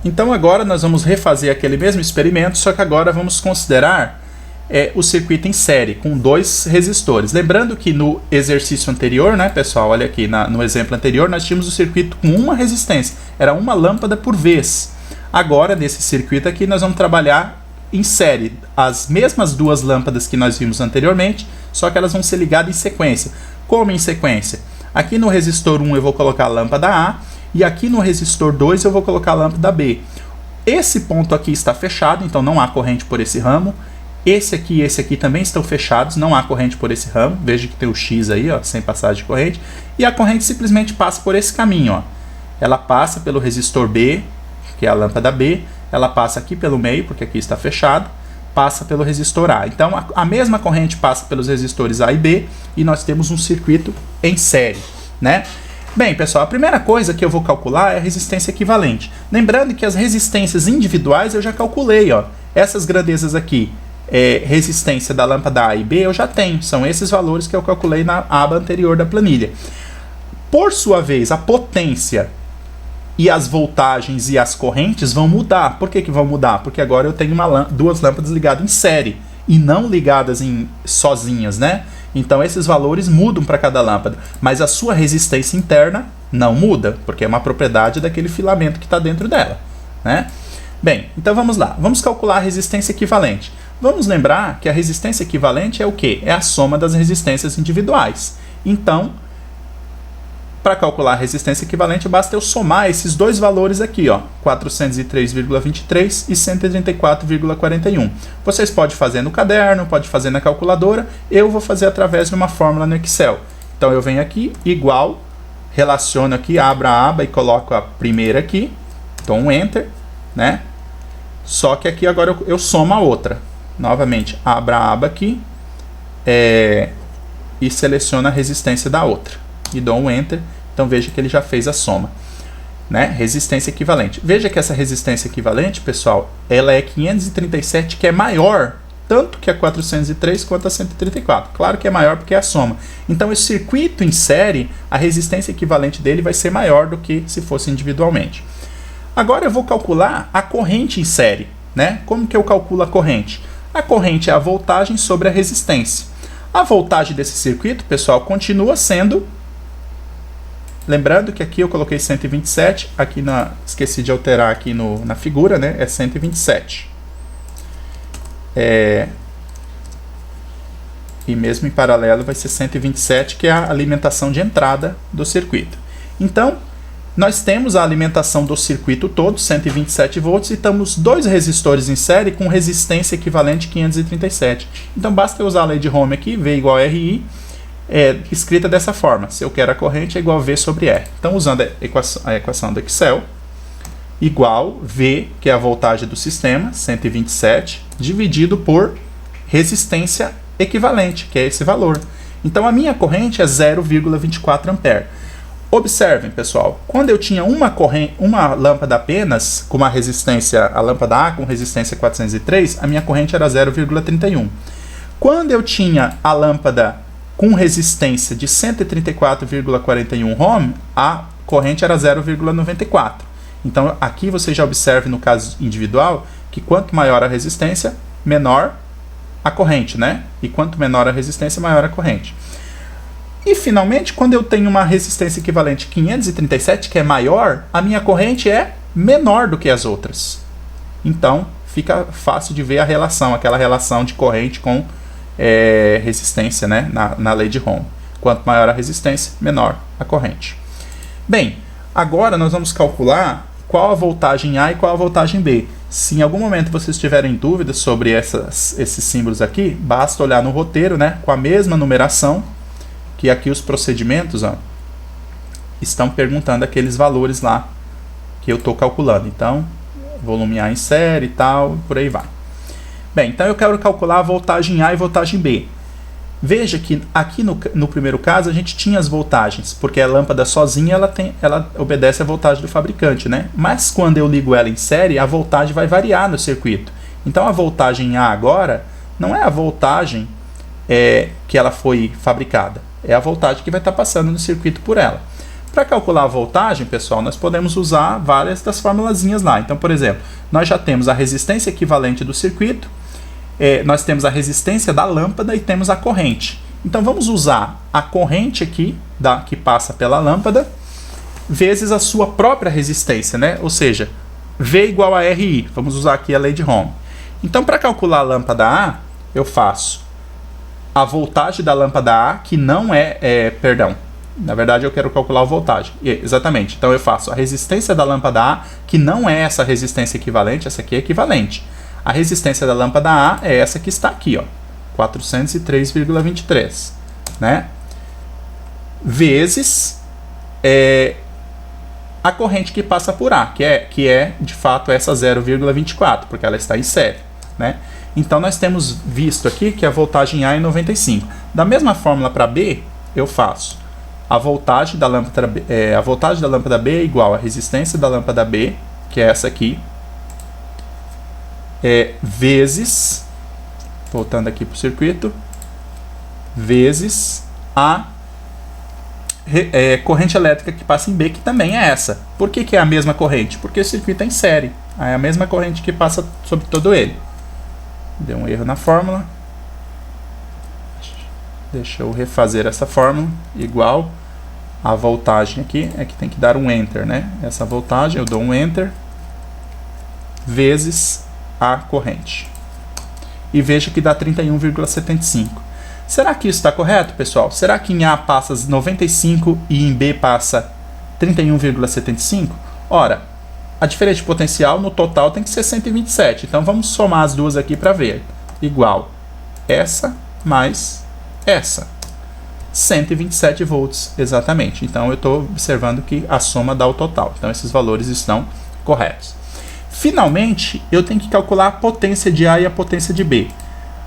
Então agora nós vamos refazer aquele mesmo experimento, só que agora vamos considerar o circuito em série, com 2 resistores. Lembrando que no exercício anterior, né, pessoal, olha aqui, no exemplo anterior, nós tínhamos o circuito com uma resistência, era uma lâmpada por vez. Agora, nesse circuito aqui, nós vamos trabalhar em série, as mesmas 2 lâmpadas que nós vimos anteriormente, só que elas vão ser ligadas em sequência. Como em sequência? Aqui no resistor 1 eu vou colocar a lâmpada A, e aqui no resistor 2 eu vou colocar a lâmpada B. Esse ponto aqui está fechado, então não há corrente por esse ramo. Esse aqui e esse aqui também estão fechados, não há corrente por esse ramo. Veja que tem o X aí, ó, sem passagem de corrente. E a corrente simplesmente passa por esse caminho, ó. Ela passa pelo resistor B, que é a lâmpada B. Ela passa aqui pelo meio, porque aqui está fechado. Passa pelo resistor A. Então, a mesma corrente passa pelos resistores A e B. E nós temos um circuito em série, né? Bem, pessoal, a primeira coisa que eu vou calcular é a resistência equivalente. Lembrando que as resistências individuais eu já calculei, ó. Essas grandezas aqui, resistência da lâmpada A e B, eu já tenho. São esses valores que eu calculei na aba anterior da planilha. Por sua vez, a potência e as voltagens e as correntes vão mudar. Por que vão mudar? Porque agora eu tenho 2 lâmpadas ligadas em série e não ligadas sozinhas, né? Então esses valores mudam para cada lâmpada, mas a sua resistência interna não muda, porque é uma propriedade daquele filamento que está dentro dela, né? Bem, então vamos lá. Vamos calcular a resistência equivalente. Vamos lembrar que a resistência equivalente é o quê? É a soma das resistências individuais. Então, para calcular a resistência equivalente, basta eu somar esses 2 valores aqui, ó, 403,23 e 134,41. Vocês podem fazer no caderno, pode fazer na calculadora, eu vou fazer através de uma fórmula no Excel. Então eu venho aqui, igual, relaciono aqui, abro a aba e coloco a primeira aqui, dou um Enter, né? Só que aqui agora eu somo a outra. Novamente, abro a aba aqui e seleciono a resistência da outra. E dou um Enter, então veja que ele já fez a soma, né? Resistência equivalente. Veja que essa resistência equivalente, pessoal, ela é 537, que é maior tanto que a 403 quanto a 134. Claro que é maior porque é a soma. Então, esse circuito em série, a resistência equivalente dele vai ser maior do que se fosse individualmente. Agora eu vou calcular a corrente em série, né? Como que eu calculo a corrente? A corrente é a voltagem sobre a resistência. A voltagem desse circuito, pessoal, continua sendo... Lembrando que aqui eu coloquei 127, aqui esqueci de alterar aqui na figura, né? É 127. E mesmo em paralelo vai ser 127, que é a alimentação de entrada do circuito. Então, nós temos a alimentação do circuito todo, 127 volts, e temos 2 resistores em série com resistência equivalente a 537. Então, basta eu usar a lei de Ohm aqui, V igual a RI, escrita dessa forma. Se eu quero a corrente, é igual a V sobre R. Então, usando a equação do Excel, igual V, que é a voltagem do sistema, 127, dividido por resistência equivalente, que é esse valor. Então, a minha corrente é 0,24 ampere. Observem, pessoal, quando eu tinha uma lâmpada apenas, com uma resistência, a lâmpada A com resistência 403, a minha corrente era 0,31. Quando eu tinha a lâmpada com resistência de 134,41 ohm, a corrente era 0,94. Então, aqui você já observa no caso individual que quanto maior a resistência, menor a corrente, né? E quanto menor a resistência, maior a corrente. E, finalmente, quando eu tenho uma resistência equivalente a 537, que é maior, a minha corrente é menor do que as outras. Então, fica fácil de ver a relação, aquela relação de corrente com resistência, né? na lei de Ohm. Quanto maior a resistência, menor a corrente. Bem, agora nós vamos calcular qual a voltagem A e qual a voltagem B. Se em algum momento vocês tiverem dúvidas sobre esses símbolos aqui, basta olhar no roteiro, né? Com a mesma numeração, que aqui os procedimentos, ó, estão perguntando aqueles valores lá que eu estou calculando. Então, volume A em série e tal, por aí vai. Bem, então eu quero calcular a voltagem A e voltagem B. Veja que aqui no primeiro caso a gente tinha as voltagens, porque a lâmpada sozinha ela obedece à voltagem do fabricante, né? Mas quando eu ligo ela em série, a voltagem vai variar no circuito. Então a voltagem A agora não é a voltagem que ela foi fabricada, é a voltagem que vai estar passando no circuito por ela. Para calcular a voltagem, pessoal, nós podemos usar várias das formulazinhas lá. Então, por exemplo, nós já temos a resistência equivalente do circuito, nós temos a resistência da lâmpada e temos a corrente. Então, vamos usar a corrente aqui, que passa pela lâmpada, vezes a sua própria resistência, né? Ou seja, V igual a RI. Vamos usar aqui a lei de Ohm. Então, para calcular a lâmpada A, eu faço a voltagem da lâmpada A, que não perdão, na verdade eu quero calcular a voltagem. Exatamente. Então, eu faço a resistência da lâmpada A, que não é essa resistência equivalente, essa aqui é equivalente. A resistência da lâmpada A é essa que está aqui, ó, 403,23, né? Vezes a corrente que passa por A, que é de fato essa 0,24, porque ela está em série, né? Então nós temos visto aqui que a voltagem A é 95. Da mesma fórmula para B, eu faço a voltagem da lâmpada B, é igual à resistência da lâmpada B, que é essa aqui, vezes, voltando aqui para o circuito, vezes a corrente elétrica que passa em B, que também é essa. Por que é a mesma corrente? Porque o circuito é em série. É a mesma corrente que passa sobre todo ele. Deu um erro na fórmula. Deixa eu refazer essa fórmula. Igual a voltagem aqui, é que tem que dar um Enter, né? Essa voltagem, eu dou um Enter, vezes a corrente. E veja que dá 31,75. Será que isso está correto, pessoal? Será que em A passa 95 e em B passa 31,75? Ora, a diferença de potencial no total tem que ser 127. Então vamos somar as duas aqui para ver. Igual essa mais essa. 127 volts exatamente. Então eu estou observando que a soma dá o total. Então esses valores estão corretos. Finalmente, eu tenho que calcular a potência de A e a potência de B.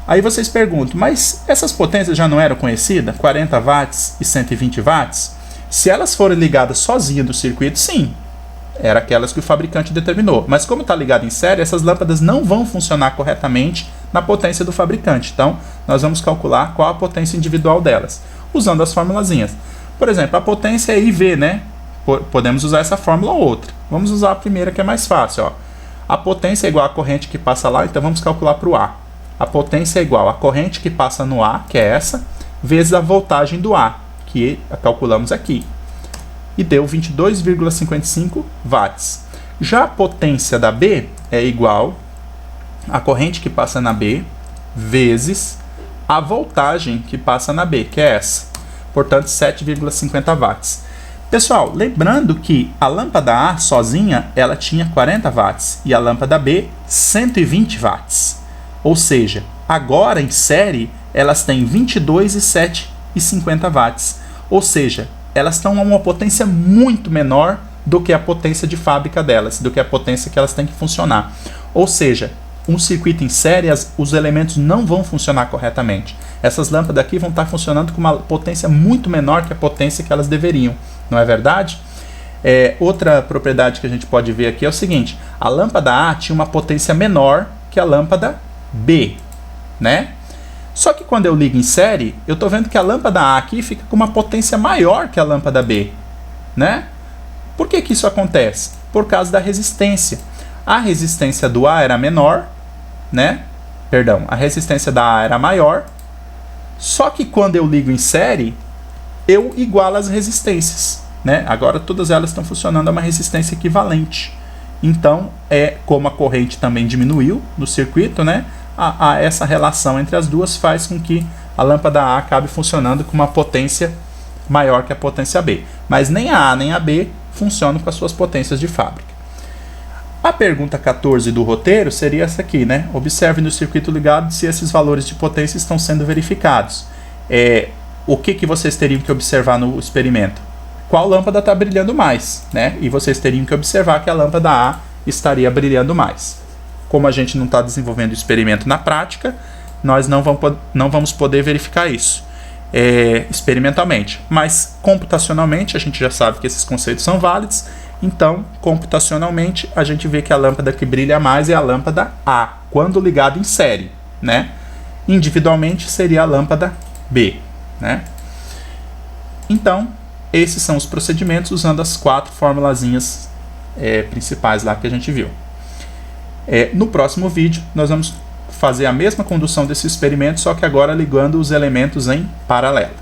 Aí vocês perguntam, mas essas potências já não eram conhecidas? 40 watts e 120 watts? Se elas forem ligadas sozinhas no circuito, sim. Era aquelas que o fabricante determinou. Mas como está ligado em série, essas lâmpadas não vão funcionar corretamente na potência do fabricante. Então, nós vamos calcular qual a potência individual delas, usando as formulazinhas. Por exemplo, a potência é IV, né? Podemos usar essa fórmula ou outra. Vamos usar a primeira, que é mais fácil, ó. A potência é igual à corrente que passa lá, então vamos calcular para o A. A potência é igual à corrente que passa no A, que é essa, vezes a voltagem do A, que calculamos aqui. E deu 22,55 watts. Já a potência da B é igual à corrente que passa na B, vezes a voltagem que passa na B, que é essa. Portanto, 7,50 watts. Pessoal, lembrando que a lâmpada A sozinha, ela tinha 40 watts e a lâmpada B, 120 watts. Ou seja, agora em série, elas têm 22 e 7,50 watts. Ou seja, elas estão a uma potência muito menor do que a potência de fábrica delas, do que a potência que elas têm que funcionar. Ou seja, um circuito em série, os elementos não vão funcionar corretamente. Essas lâmpadas aqui vão estar funcionando com uma potência muito menor que a potência que elas deveriam. Não é verdade? Outra propriedade que a gente pode ver aqui é o seguinte: a lâmpada A tinha uma potência menor que a lâmpada B, né? Só que quando eu ligo em série, eu estou vendo que a lâmpada A aqui fica com uma potência maior que a lâmpada B, né? Por que que isso acontece? Por causa da resistência. A resistência do A era menor, né? Perdão, a resistência da A era maior. Só que quando eu ligo em série, eu igualo as resistências, né? Agora todas elas estão funcionando a uma resistência equivalente. Então, como a corrente também diminuiu no circuito, né? Essa relação entre as duas faz com que a lâmpada A acabe funcionando com uma potência maior que a potência B. Mas nem a A nem a B funcionam com as suas potências de fábrica. A pergunta 14 do roteiro seria essa aqui, né? Observe no circuito ligado se esses valores de potência estão sendo verificados. O que vocês teriam que observar no experimento? Qual lâmpada está brilhando mais, né? E vocês teriam que observar que a lâmpada A estaria brilhando mais. Como a gente não está desenvolvendo o experimento na prática, nós não vamos poder verificar isso experimentalmente. Mas computacionalmente, a gente já sabe que esses conceitos são válidos. Então, computacionalmente, a gente vê que a lâmpada que brilha mais é a lâmpada A, quando ligada em série, né? Individualmente seria a lâmpada B, né? Então, esses são os procedimentos usando as 4 formulazinhas principais lá que a gente viu. No próximo vídeo nós vamos fazer a mesma condução desse experimento, só que agora ligando os elementos em paralelo.